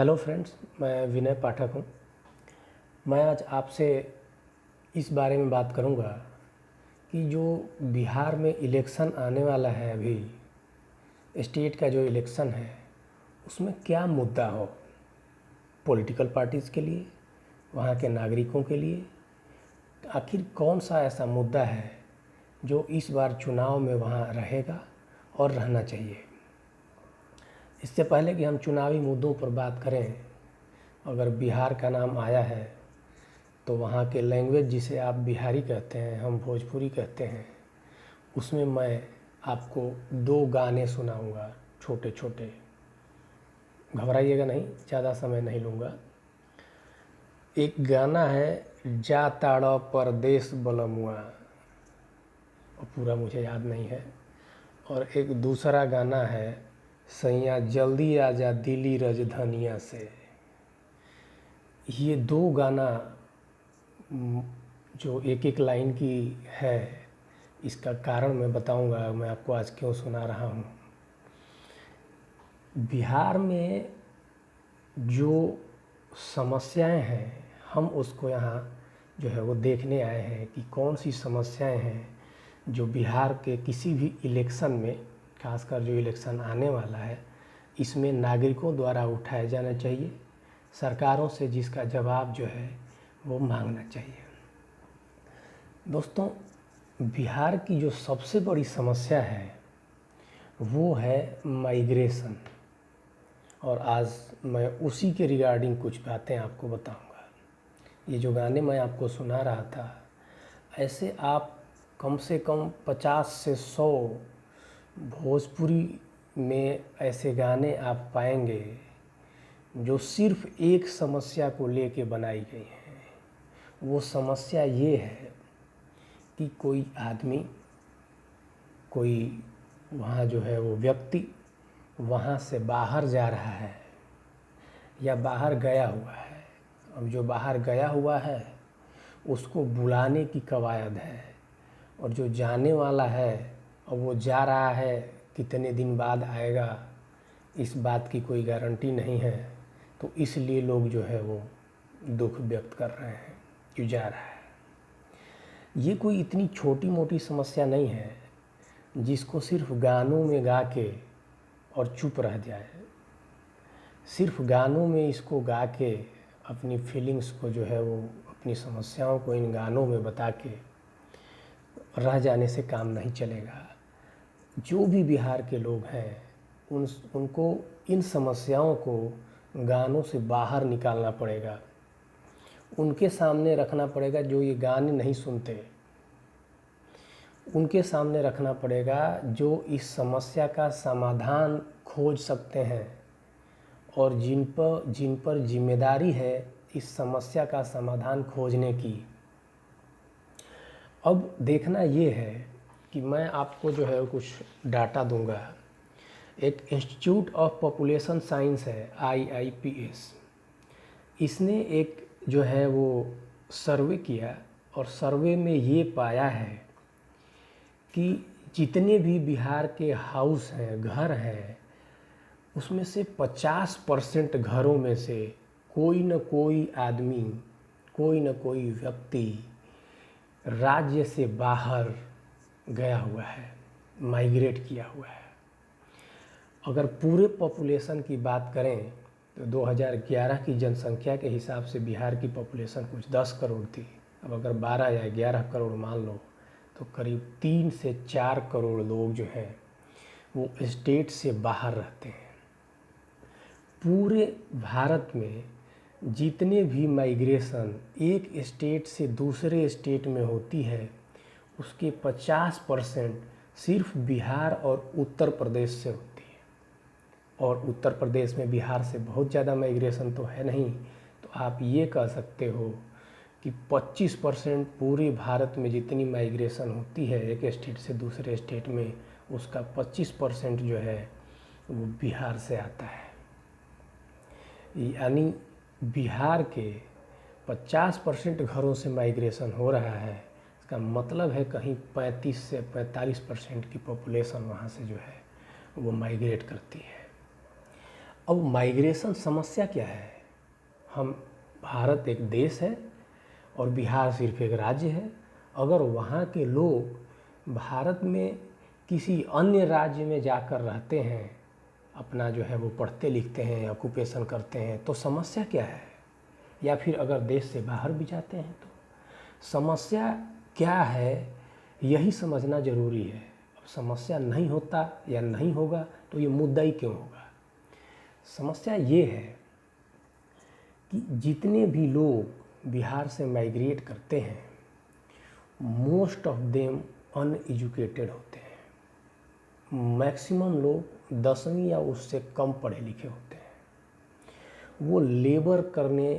Hello friends, मैं विनय पाठक हूँ। मैं आज आपसे इस बारे में बात करूँगा कि जो बिहार में इलेक्शन आने वाला है, अभी स्टेट का जो इलेक्शन है उसमें क्या मुद्दा हो पॉलिटिकल पार्टीज़ के लिए, वहाँ के नागरिकों के लिए। आखिर कौन सा ऐसा मुद्दा है जो इस बार चुनाव में वहाँ रहेगा और रहना चाहिए। इससे पहले कि हम चुनावी मुद्दों पर बात करें, अगर बिहार का नाम आया है तो वहाँ के लैंग्वेज जिसे आप बिहारी कहते हैं, हम भोजपुरी कहते हैं, उसमें मैं आपको 2 गाने सुनाऊंगा छोटे छोटे। घबराइएगा नहीं, ज़्यादा समय नहीं लूँगा। एक गाना है जा ताड़ा परदेस बलमुआ, और पूरा मुझे याद नहीं है। और एक दूसरा गाना है सैया जल्दी आजा दिल्ली राजधानिया से। ये 2 गाना जो एक एक लाइन की है, इसका कारण मैं बताऊंगा, मैं आपको आज क्यों सुना रहा हूँ। बिहार में जो समस्याएं हैं, हम उसको यहाँ जो है वो देखने आए हैं कि कौन सी समस्याएं हैं जो बिहार के किसी भी इलेक्शन में, खासकर जो इलेक्शन आने वाला है, इसमें नागरिकों द्वारा उठाए जाना चाहिए, सरकारों से जिसका जवाब जो है वो मांगना चाहिए। दोस्तों, बिहार की जो सबसे बड़ी समस्या है वो है माइग्रेशन, और आज मैं उसी के रिगार्डिंग कुछ बातें आपको बताऊंगा। ये जो गाने मैं आपको सुना रहा था, ऐसे आप कम से कम 50 से 100 भोजपुरी में ऐसे गाने आप पाएंगे जो सिर्फ एक समस्या को लेके बनाई गई हैं। वो समस्या ये है कि कोई आदमी, कोई वहाँ जो है वो व्यक्ति वहाँ से बाहर जा रहा है या बाहर गया हुआ है। अब जो बाहर गया हुआ है उसको बुलाने की कवायद है, और जो जाने वाला है और वो जा रहा है, कितने दिन बाद आएगा इस बात की कोई गारंटी नहीं है। तो इसलिए लोग जो है वो दुख व्यक्त कर रहे हैं कि जा रहा है। ये कोई इतनी छोटी मोटी समस्या नहीं है जिसको सिर्फ गानों में गा के और चुप रह जाए। सिर्फ गानों में इसको गा के अपनी फीलिंग्स को जो है वो, अपनी समस्याओं को इन गानों में बता के रह जाने से काम नहीं चलेगा। जो भी बिहार के लोग हैं उनको इन समस्याओं को गानों से बाहर निकालना पड़ेगा, उनके सामने रखना पड़ेगा। जो ये गाने नहीं सुनते उनके सामने रखना पड़ेगा, जो इस समस्या का समाधान खोज सकते हैं और जिन पर जिम्मेदारी है इस समस्या का समाधान खोजने की। अब देखना ये है कि मैं आपको जो है कुछ डाटा दूंगा। एक इंस्टीट्यूट ऑफ पॉपुलेशन साइंस है, IIPS, इसने एक जो है वो सर्वे किया, और सर्वे में ये पाया है कि जितने भी बिहार के हाउस हैं, घर हैं, उसमें से 50% घरों में से कोई न कोई आदमी, कोई न कोई व्यक्ति राज्य से बाहर गया हुआ है, माइग्रेट किया हुआ है। अगर पूरे पॉपुलेशन की बात करें तो 2011 की जनसंख्या के हिसाब से बिहार की पॉपुलेशन कुछ 10 करोड़ थी। अब अगर 12 या 11 करोड़ मान लो तो करीब 3 से 4 करोड़ लोग जो हैं वो स्टेट से बाहर रहते हैं। पूरे भारत में जितने भी माइग्रेशन एक स्टेट से दूसरे स्टेट में होती है, उसके 50% सिर्फ बिहार और उत्तर प्रदेश से होती है। और उत्तर प्रदेश में बिहार से बहुत ज़्यादा माइग्रेशन तो है नहीं, तो आप ये कह सकते हो कि 25% पूरे भारत में जितनी माइग्रेशन होती है एक स्टेट से दूसरे स्टेट में, उसका 25% जो है वो बिहार से आता है। यानी बिहार के 50% घरों से माइग्रेशन हो रहा है। इसका मतलब है कहीं 35 से 45% की पॉपुलेशन वहाँ से जो है वो माइग्रेट करती है। अब माइग्रेशन समस्या क्या है? हम भारत एक देश है और बिहार सिर्फ एक राज्य है। अगर वहाँ के लोग भारत में किसी अन्य राज्य में जाकर रहते हैं, अपना जो है वो पढ़ते लिखते हैं, ऑक्यूपेशन करते हैं, तो समस्या क्या है? या फिर अगर देश से बाहर भी जाते हैं तो समस्या क्या है, यही समझना ज़रूरी है। अब समस्या नहीं होता या नहीं होगा तो ये मुद्दा ही क्यों होगा? समस्या ये है कि जितने भी लोग बिहार से माइग्रेट करते हैं, मोस्ट ऑफ देम अनएजुकेटेड होते हैं। मैक्सिमम लोग 10वीं या उससे कम पढ़े लिखे होते हैं। वो लेबर करने,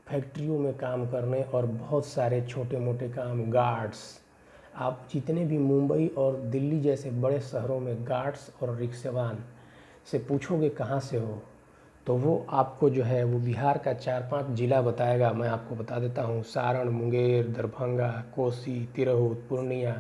फैक्ट्रियों में काम करने और बहुत सारे छोटे मोटे काम, गार्ड्स, आप जितने भी मुंबई और दिल्ली जैसे बड़े शहरों में गार्ड्स और रिक्शेवान से पूछोगे कहाँ से हो, तो वो आपको जो है वो बिहार का 4-5 ज़िला बताएगा। मैं आपको बता देता हूँ, सारण, मुंगेर, दरभंगा, कोसी, तिरहुत, पूर्णिया,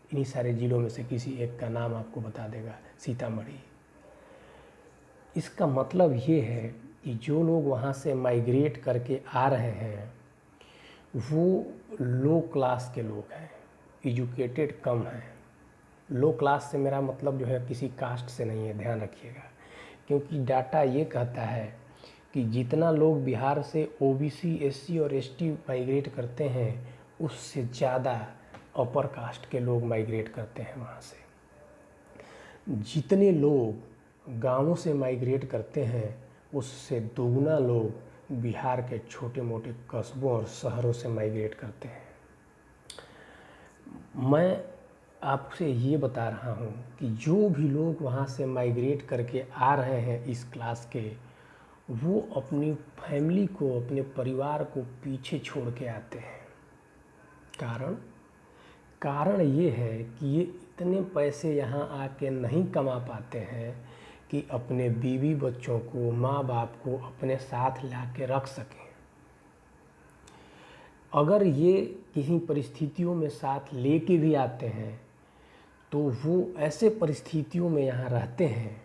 इन्हीं सारे ज़िलों में से किसी एक का नाम आपको बता देगा, सीतामढ़ी। इसका मतलब ये है कि जो लोग वहाँ से माइग्रेट करके आ रहे हैं वो लो क्लास के लोग हैं, एजुकेटेड कम हैं। लो क्लास से मेरा मतलब जो है किसी कास्ट से नहीं है, ध्यान रखिएगा, क्योंकि डाटा ये कहता है कि जितना लोग बिहार से ओबीसी, एससी और एसटी माइग्रेट करते हैं उससे ज़्यादा अपर कास्ट के लोग माइग्रेट करते हैं वहाँ से। जितने लोग गांवों से माइग्रेट करते हैं उससे दोगुना लोग बिहार के छोटे मोटे कस्बों और शहरों से माइग्रेट करते हैं। मैं आपसे ये बता रहा हूँ कि जो भी लोग वहाँ से माइग्रेट करके आ रहे हैं इस क्लास के, वो अपनी फैमिली को, अपने परिवार को पीछे छोड़ के आते हैं। कारण ये है कि ये इतने पैसे यहाँ आके नहीं कमा पाते हैं कि अपने बीवी बच्चों को, माँ बाप को अपने साथ ला के रख सकें। अगर ये किसी परिस्थितियों में साथ लेके भी आते हैं तो वो ऐसे परिस्थितियों में यहाँ रहते हैं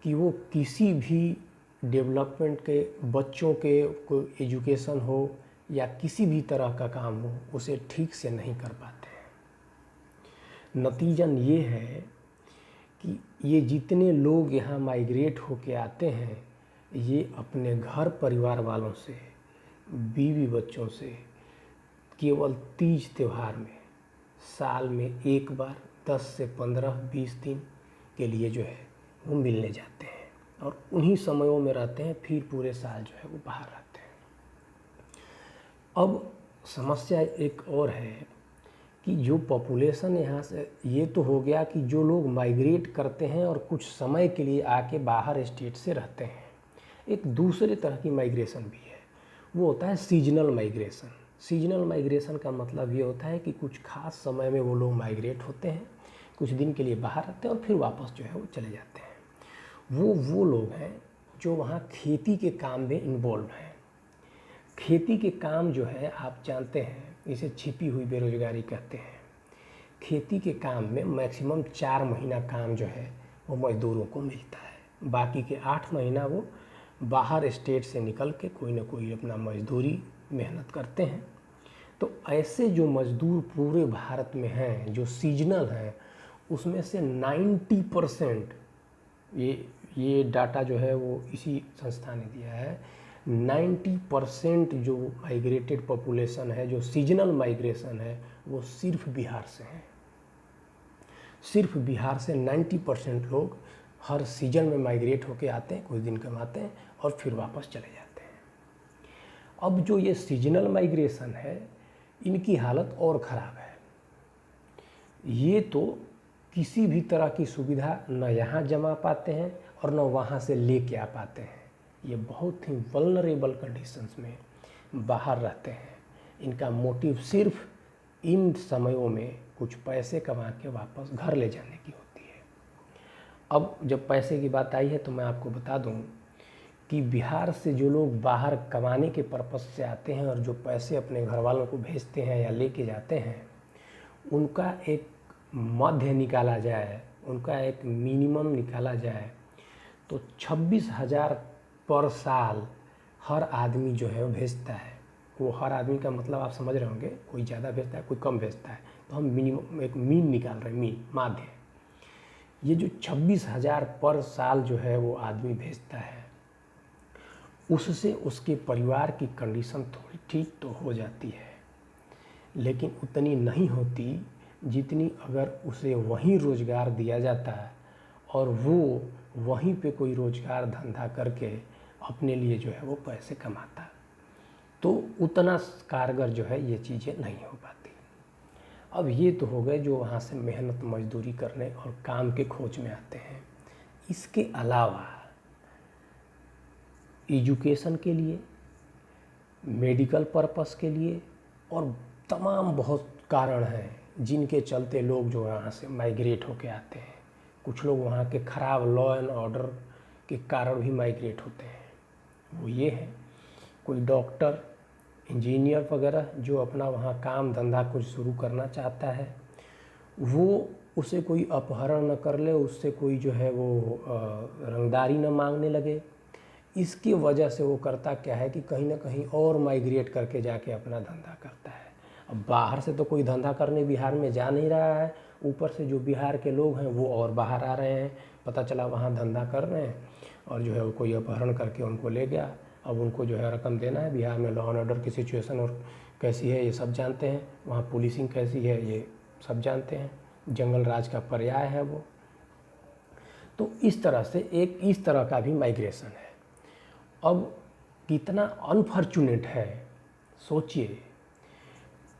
कि वो किसी भी डेवलपमेंट के, बच्चों के कोई एजुकेशन हो या किसी भी तरह का काम हो, उसे ठीक से नहीं कर पाते हैं। नतीजन ये है कि ये जितने लोग यहाँ माइग्रेट होके आते हैं, ये अपने घर परिवार वालों से, बीवी बच्चों से केवल तीज त्यौहार में साल में एक बार 10 से 15-20 दिन के लिए जो है वो मिलने जाते हैं और उन्हीं समयों में रहते हैं, फिर पूरे साल जो है वो बाहर रहते हैं। अब समस्या एक और है कि जो पॉपुलेशन यहाँ से, ये तो हो गया कि जो लोग माइग्रेट करते हैं और कुछ समय के लिए आके बाहर स्टेट से रहते हैं। एक दूसरे तरह की माइग्रेशन भी है, वो होता है सीजनल माइग्रेशन। सीजनल माइग्रेशन का मतलब ये होता है कि कुछ खास समय में वो लोग माइग्रेट होते हैं, कुछ दिन के लिए बाहर रहते हैं और फिर वापस जो है वो चले जाते हैं। वो लोग हैं जो वहाँ खेती के काम में इन्वॉल्व हैं। खेती के काम जो है आप जानते हैं, इसे छिपी हुई बेरोजगारी कहते हैं। खेती के काम में मैक्सिमम 4 महीना काम जो है वो मज़दूरों को मिलता है, बाकी के 8 महीना वो बाहर स्टेट से निकल के कोई ना कोई अपना मजदूरी मेहनत करते हैं। तो ऐसे जो मज़दूर पूरे भारत में हैं जो सीजनल हैं, उसमें से 90%, ये डाटा जो है वो इसी संस्था ने दिया है, 90% जो माइग्रेटेड पॉपुलेशन है, जो सीजनल माइग्रेशन है, वो सिर्फ बिहार से हैं। सिर्फ बिहार से 90% लोग हर सीजन में माइग्रेट होके आते हैं, कुछ दिन कमाते हैं और फिर वापस चले जाते हैं। अब जो ये सीजनल माइग्रेशन है, इनकी हालत और ख़राब है। ये तो किसी भी तरह की सुविधा न यहाँ जमा पाते हैं और न वहाँ से लेके आ पाते हैं। ये बहुत ही वल्नरेबल कंडीशंस में बाहर रहते हैं। इनका मोटिव सिर्फ इन समयों में कुछ पैसे कमा के वापस घर ले जाने की होती है। अब जब पैसे की बात आई है तो मैं आपको बता दूं कि बिहार से जो लोग बाहर कमाने के पर्पज़ से आते हैं और जो पैसे अपने घर वालों को भेजते हैं या लेके जाते हैं, उनका एक मध्य निकाला जाए, उनका एक मिनिमम निकाला जाए तो 26,000 पर साल हर आदमी जो है वो भेजता है। वो हर आदमी का मतलब आप समझ रहे होंगे, कोई ज़्यादा भेजता है कोई कम भेजता है, तो हम मिनिमम एक मीन निकाल रहे हैं, मीन माध्य। ये जो 26,000 पर साल जो है वो आदमी भेजता है, उससे उसके परिवार की कंडीशन थोड़ी ठीक तो हो जाती है, लेकिन उतनी नहीं होती जितनी अगर उसे वहीं रोज़गार दिया जाता है और वो वहीं पे कोई रोज़गार धंधा करके अपने लिए जो है वो पैसे कमाता, तो उतना कारगर जो है ये चीज़ें नहीं हो पाती। अब ये तो हो गए जो वहाँ से मेहनत मजदूरी करने और काम के खोज में आते हैं। इसके अलावा एजुकेशन के लिए, मेडिकल पर्पस के लिए और तमाम बहुत कारण हैं जिनके चलते लोग जो यहाँ से माइग्रेट होके आते हैं। कुछ लोग वहाँ के ख़राब लॉ एंड ऑर्डर के कारण भी माइग्रेट होते हैं। वो ये है, कोई डॉक्टर, इंजीनियर वगैरह जो अपना वहाँ काम धंधा कुछ शुरू करना चाहता है, वो उसे कोई अपहरण न कर ले, उससे कोई जो है वो रंगदारी न मांगने लगे। इसकी वजह से वो करता क्या है कि कहीं ना कहीं और माइग्रेट करके जाके अपना धंधा करता है। अब बाहर से तो कोई धंधा करने बिहार में जा नहीं रहा है, ऊपर से जो बिहार के लोग हैं वो और बाहर आ रहे हैं, पता चला वहाँ धंधा कर रहे हैं और जो है वो कोई अपहरण करके उनको ले गया। अब उनको जो है रकम देना है। बिहार में लॉ एंड ऑर्डर की सिचुएशन और कैसी है ये सब जानते हैं, वहाँ पुलिसिंग कैसी है ये सब जानते हैं, जंगल राज का पर्याय है वो। तो इस तरह से एक इस तरह का भी माइग्रेशन है। अब कितना अनफॉर्चुनेट है सोचिए,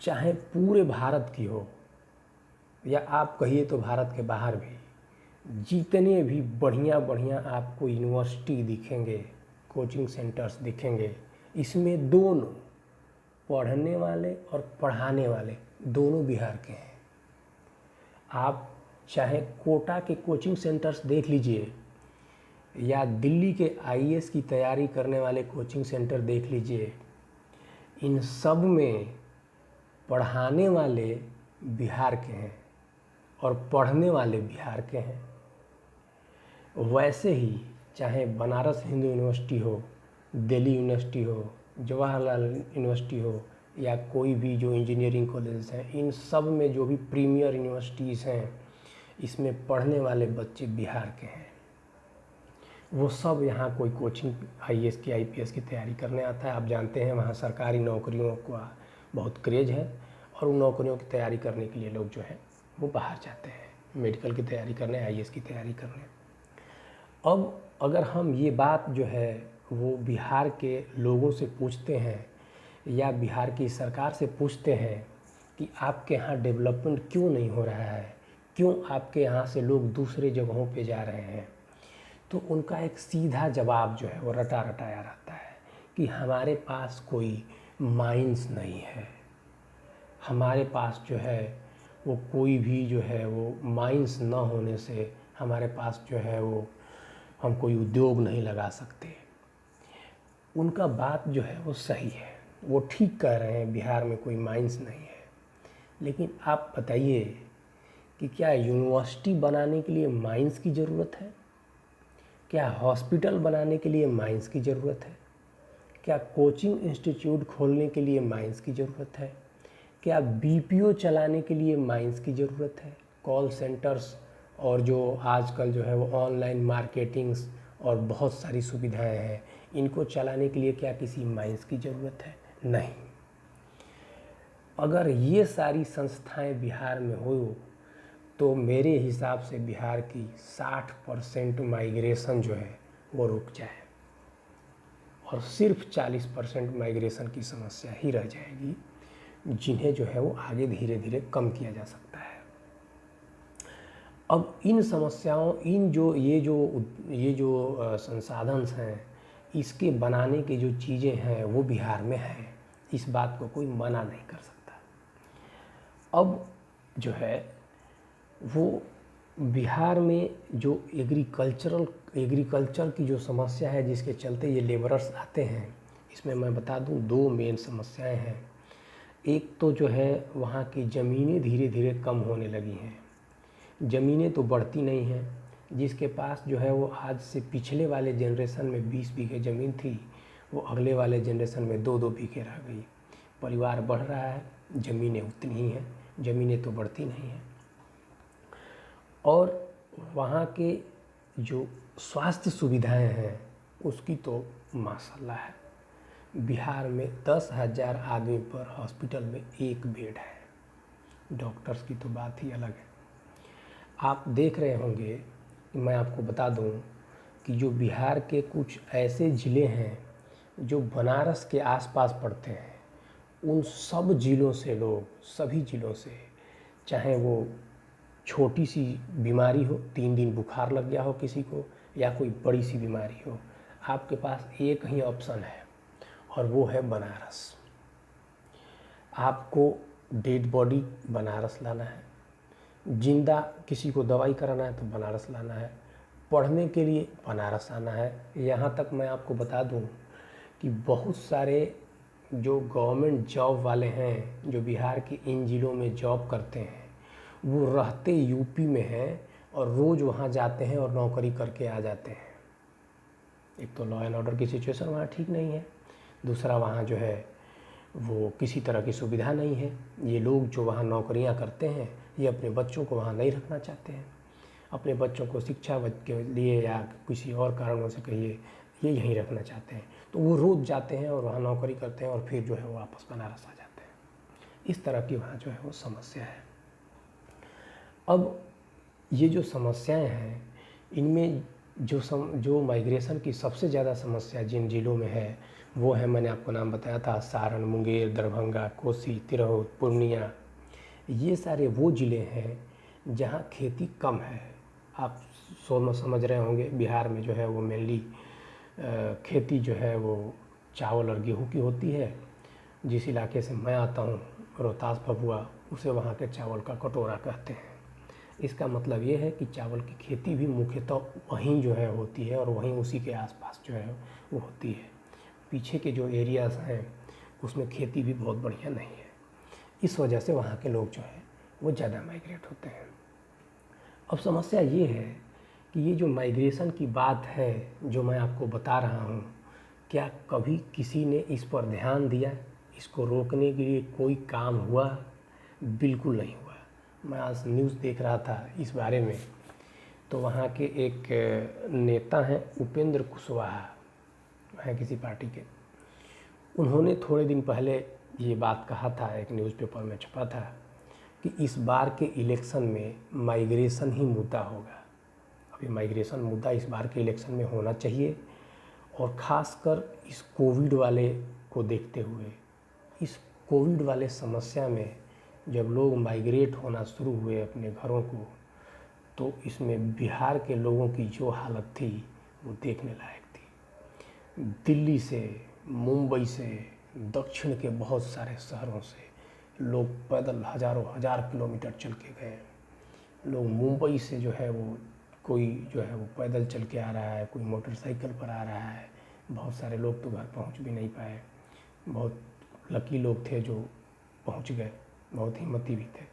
चाहे पूरे भारत की हो या आप कहिए तो भारत के बाहर भी, जितने भी बढ़िया बढ़िया आपको यूनिवर्सिटी दिखेंगे, कोचिंग सेंटर्स दिखेंगे, इसमें दोनों पढ़ने वाले और पढ़ाने वाले दोनों बिहार के हैं। आप चाहे कोटा के कोचिंग सेंटर्स देख लीजिए या दिल्ली के आईएएस की तैयारी करने वाले कोचिंग सेंटर देख लीजिए, इन सब में पढ़ाने वाले बिहार के हैं और पढ़ने वाले बिहार के हैं। वैसे ही चाहे बनारस हिंदू यूनिवर्सिटी हो, दिल्ली यूनिवर्सिटी हो, जवाहरलाल यूनिवर्सिटी हो या कोई भी जो इंजीनियरिंग कॉलेज हैं, इन सब में जो भी प्रीमियर यूनिवर्सिटीज़ हैं, इसमें पढ़ने वाले बच्चे बिहार के हैं। वो सब यहाँ कोई कोचिंग आईएएस की आईपीएस की तैयारी करने आता है। आप जानते हैं वहाँ सरकारी नौकरियों का बहुत क्रेज़ है और उन नौकरियों की तैयारी करने के लिए लोग जो है वो बाहर जाते हैं, मेडिकल की तैयारी करने, आईएएस की तैयारी करने। अब अगर हम ये बात जो है वो बिहार के लोगों से पूछते हैं या बिहार की सरकार से पूछते हैं कि आपके यहाँ डेवलपमेंट क्यों नहीं हो रहा है, क्यों आपके यहाँ से लोग दूसरे जगहों पे जा रहे हैं, तो उनका एक सीधा जवाब जो है वो रटा रटाया रहता है कि हमारे पास कोई माइंस नहीं है, हमारे पास जो है वो कोई भी जो है वो माइंस न होने से हमारे पास जो है वो हम कोई उद्योग नहीं लगा सकते। उनका बात जो है वो सही है, वो ठीक कह रहे हैं, बिहार में कोई माइंस नहीं है। लेकिन आप बताइए कि क्या यूनिवर्सिटी बनाने के लिए माइंस की ज़रूरत है? क्या हॉस्पिटल बनाने के लिए माइंस की ज़रूरत है? क्या कोचिंग इंस्टीट्यूट खोलने के लिए माइंस की ज़रूरत है? क्या बीपीओ चलाने के लिए माइंस की ज़रूरत है? कॉल सेंटर्स और जो आजकल जो है वो ऑनलाइन मार्केटिंग्स और बहुत सारी सुविधाएं हैं, इनको चलाने के लिए क्या किसी माइंस की ज़रूरत है? नहीं। अगर ये सारी संस्थाएं बिहार में हो तो मेरे हिसाब से बिहार की 60% माइग्रेशन जो है वो रुक जाए और सिर्फ 40% माइग्रेशन की समस्या ही रह जाएगी, जिन्हें जो है वो आगे धीरे धीरे कम किया जा सकता है। अब इन समस्याओं, ये जो संसाधन हैं, इसके बनाने की जो चीज़ें हैं वो बिहार में हैं, इस बात को कोई मना नहीं कर सकता। अब जो है वो बिहार में जो एग्रीकल्चर की जो समस्या है, जिसके चलते ये लेबरर्स आते हैं, इसमें मैं बता दूं 2 मेन समस्याएं हैं। एक तो जो है वहाँ की ज़मीनें धीरे धीरे कम होने लगी हैं, ज़मीनें तो बढ़ती नहीं हैं, जिसके पास जो है वो आज से पिछले वाले जनरेशन में 20 बीघे ज़मीन थी, वो अगले वाले जनरेशन में 2-2 बीघे रह गई। परिवार बढ़ रहा है, ज़मीनें उतनी ही हैं, ज़मीनें तो बढ़ती नहीं हैं। और वहाँ के जो स्वास्थ्य सुविधाएं हैं उसकी तो माशाल्लाह है। बिहार में 10,000 आदमी पर हॉस्पिटल में 1 बेड है। डॉक्टर्स की तो बात ही अलग है। आप देख रहे होंगे कि मैं आपको बता दूं कि जो बिहार के कुछ ऐसे ज़िले हैं जो बनारस के आसपास पड़ते हैं, उन सब ज़िलों से लोग, सभी ज़िलों से, चाहे वो छोटी सी बीमारी हो, 3 दिन बुखार लग गया हो किसी को, या कोई बड़ी सी बीमारी हो, आपके पास एक ही ऑप्शन है और वो है बनारस। आपको डेड बॉडी बनारस लाना है, जिंदा किसी को दवाई कराना है तो बनारस लाना है, पढ़ने के लिए बनारस आना है। यहाँ तक मैं आपको बता दूँ कि बहुत सारे जो गवर्नमेंट जॉब वाले हैं, जो बिहार के इन ज़िलों में जॉब करते हैं, वो रहते यूपी में हैं और रोज़ वहाँ जाते हैं और नौकरी करके आ जाते हैं। एक तो लॉ एंड ऑर्डर की सिचुएशन वहाँ ठीक नहीं है, दूसरा वहाँ जो है वो किसी तरह की सुविधा नहीं है। ये लोग जो वहाँ नौकरियाँ करते हैं, ये अपने बच्चों को वहाँ नहीं रखना चाहते हैं। अपने बच्चों को शिक्षा के लिए या किसी और कारणों से कहिए, ये यहीं रखना चाहते हैं। तो वो रोज़ जाते हैं और वहाँ नौकरी करते हैं और फिर जो है वो वापस बनारस आ जाते हैं। इस तरह की वहाँ जो है वो समस्या है। अब ये जो समस्याएं हैं, इनमें जो माइग्रेशन की सबसे ज़्यादा समस्या जिन ज़िलों में है वो है, मैंने आपको नाम बताया था, सारण, मुंगेर, दरभंगा, कोसी, तिरहुत, पूर्णिया। ये सारे वो ज़िले हैं जहाँ खेती कम है। आप समझ रहे होंगे बिहार में जो है वो मेनली खेती जो है वो चावल और गेहूँ की होती है। जिस इलाके से मैं आता हूँ, रोहतास, भभुआ, उसे वहाँ के चावल का कटोरा कहते हैं। इसका मतलब ये है कि चावल की खेती भी मुख्यतः वहीं जो है होती है और वहीं उसी के आसपास जो है वो होती है। पीछे के जो एरियाज़ हैं उसमें खेती भी बहुत बढ़िया नहीं है। इस वजह से वहाँ के लोग जो है वो ज़्यादा माइग्रेट होते हैं। अब समस्या ये है कि ये जो माइग्रेशन की बात है जो मैं आपको बता रहा हूँ, क्या कभी किसी ने इस पर ध्यान दिया? इसको रोकने के लिए कोई काम हुआ? बिल्कुल नहीं हुआ। मैं आज न्यूज़ देख रहा था इस बारे में, तो वहाँ के एक नेता हैं उपेंद्र कुशवाहा, हैं किसी पार्टी के। उन्होंने थोड़े दिन पहले ये बात कहा था, एक न्यूज़पेपर में छपा था कि इस बार के इलेक्शन में माइग्रेशन ही मुद्दा होगा। अभी माइग्रेशन मुद्दा इस बार के इलेक्शन में होना चाहिए, और ख़ासकर इस कोविड वाले को देखते हुए, इस कोविड वाले समस्या में जब लोग माइग्रेट होना शुरू हुए अपने घरों को, तो इसमें बिहार के लोगों की जो हालत थी वो देखने लायक थी। दिल्ली से, मुंबई से, दक्षिण के बहुत सारे शहरों से लोग पैदल हज़ारों हज़ार किलोमीटर चल के गए। लोग मुंबई से जो है वो, कोई जो है वो पैदल चल के आ रहा है, कोई मोटरसाइकिल पर आ रहा है। बहुत सारे लोग तो घर पहुंच भी नहीं पाए। बहुत लकी लोग थे जो पहुंच गए, बहुत हिम्मती भी थे।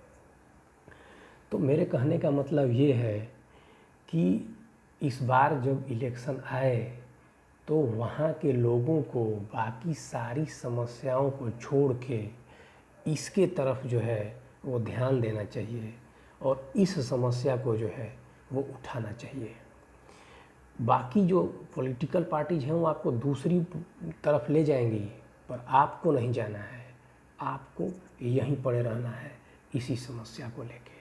तो मेरे कहने का मतलब ये है कि इस बार जब इलेक्शन आए तो वहाँ के लोगों को बाकी सारी समस्याओं को छोड़ के इसके तरफ जो है वो ध्यान देना चाहिए और इस समस्या को जो है वो उठाना चाहिए। बाकी जो पॉलिटिकल पार्टीज हैं वो आपको दूसरी तरफ ले जाएंगी, पर आपको नहीं जाना है। आपको यहीं पड़े रहना है इसी समस्या को लेके।